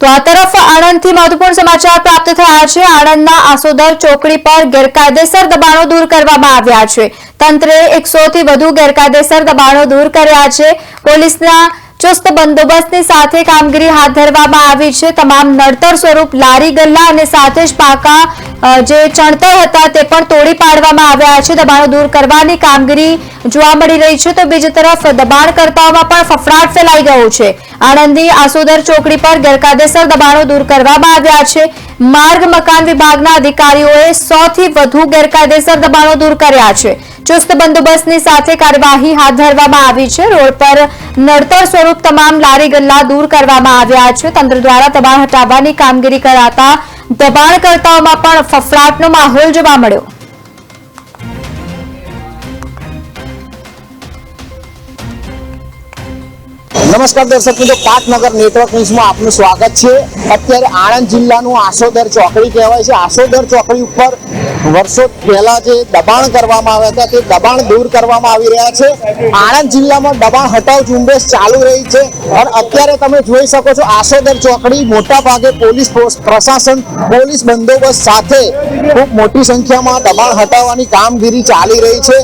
તો આ તરફ આણંદથી મહત્વપૂર્ણ સમાચાર પ્રાપ્ત થયા છે। આણંદના આસોદર ચોકડી પર ગેરકાયદેસર દબાણો દૂર કરવામાં આવ્યા છે। તંત્રે 100 થી વધુ ગેરકાયદેસર દબાણો દૂર કર્યા છે। પોલીસના ચુસ્ત બંદોબસ્તની સાથે કામગીરી હાથ ધરવામાં આવી છે। તમામ નડતર સ્વરૂપ લારી ગલ્લા અને સાથે જ પાકા જે ચણતર હતા તે પણ તોડી પાડવામાં આવ્યા છે। દબાણો દૂર કરવાની કામગીરી જોવા મળી રહી છે। તો બીજી તરફ દબાણકર્તાઓમાં પણ ફફડાટ ફેલાઈ ગયો છે। આણંદની આસોદર ચોકડી પર ગેરકાયદેસર દબાણો દૂર કરવામાં આવ્યા છે। માર્ગ મકાન વિભાગના અધિકારીઓએ 100 થી વધુ ગેરકાયદેસર દબાણો દૂર કર્યા છે। ચુસ્ત બંદોબસ્તની સાથે કાર્યવાહી હાથ ધરવામાં આવી છે। રોડ પર નડતર સ્વરૂપ તમામ લારી ગલ્લા દૂર કરવામાં આવ્યા છે। તંત્ર દ્વારા દબાણ હટાવવાની કામગીરી કરાતા દબાણકર્તાઓમાં પણ ફફડાટનો માહોલ જોવા મળ્યો। નમસ્કાર દર્શક મિત્રો, પાટનગર નેટવર્ક ન્યૂઝમાં આપનું સ્વાગત છે। અત્યારે આણંદ જિલ્લાનું આસોદર ચોકડી કહેવાય છે। આસોદર ચોકડી ઉપર વર્ષો પહેલા જે દબાણ કરવામાં આવ્યા હતા તે દબાણ દૂર કરવામાં આવી રહ્યા છે। આણંદ જિલ્લામાં દબાણ હટાવ ઝુંબેશ ચાલુ રહી છે અને અત્યારે તમે જોઈ શકો છો આસોદર ચોકડી મોટા ભાગે પોલીસ પ્રશાસન પોલીસ બંદોબસ્ત સાથે ખૂબ મોટી સંખ્યામાં દબાણ હટાવવાની કામગીરી ચાલી રહી છે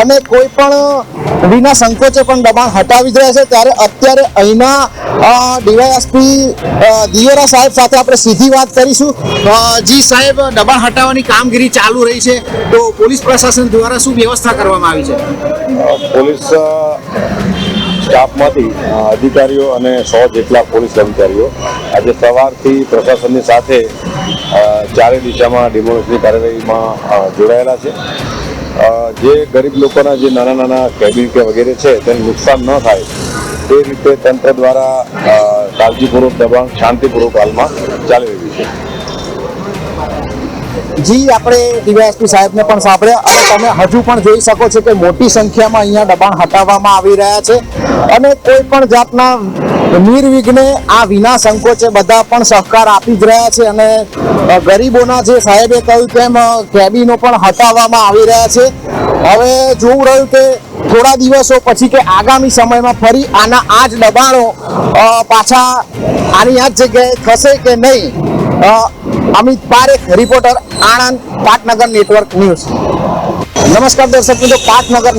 અને કોઈ પણ વિના સંકોચે પણ દબાણ હટાવી જ રહ્યા છે। ત્યારે અત્યારે અહીંના ડીવાયએસપી દિયોરા સાહેબ સાથે આપણે સીધી વાત કરીશું। જી સાહેબ, દબાણ હટાવવાની કામગીરી ચાલુ રહી છે તો પોલીસ પ્રશાસન દ્વારા શું વ્યવસ્થા કરવામાં આવી છે? પોલીસ સ્ટાફમાંથી અધિકારીઓ અને 100 જેટલા પોલીસ કર્મચારીઓ આજે સવારથી પ્રશાસનની સાથે ચારે દિશામાં ડિમોલિશનની કાર્યવાહીમાં જોડાયેલા છે। જે ગરીબ લોકોના જે નાના નાના કેબિન કે વગેરે છે તેને નુકસાન ન થાય તે રીતે તંત્ર દ્વારા કાળજીપૂર્વક દબાણ શાંતિપૂર્વક હાલમાં ચાલી રહ્યું છે। જી, આપણે ડીવાયએસપી સાહેબને પણ સાંભળ્યા અને તમે હજુ પણ જોઈ શકો છો કે મોટી સંખ્યામાં અહીંયા દબાણ હટાવવામાં આવી રહ્યા છે અને કોઈ પણ જાતના નિર્વિઘ્ને આ વિના સંકોચે બધા પણ સહકાર આપી જ રહ્યા છે અને ગરીબોના જે સાહેબે કહ્યું તેમ કેબિનો પણ હટાવવામાં આવી રહ્યા છે। હવે જોવું રહ્યું કે થોડા દિવસો પછી કે આગામી સમયમાં ફરી આ જ દબાણો પાછા આની આ જ જગ્યાએ થશે કે નહીં। અમિત પારેખ, રિપોર્ટર, આણંદ, પાટનગર નેટવર્ક ન્યૂઝ। નમસ્કાર દર્શક મિત્રો, પાટનગર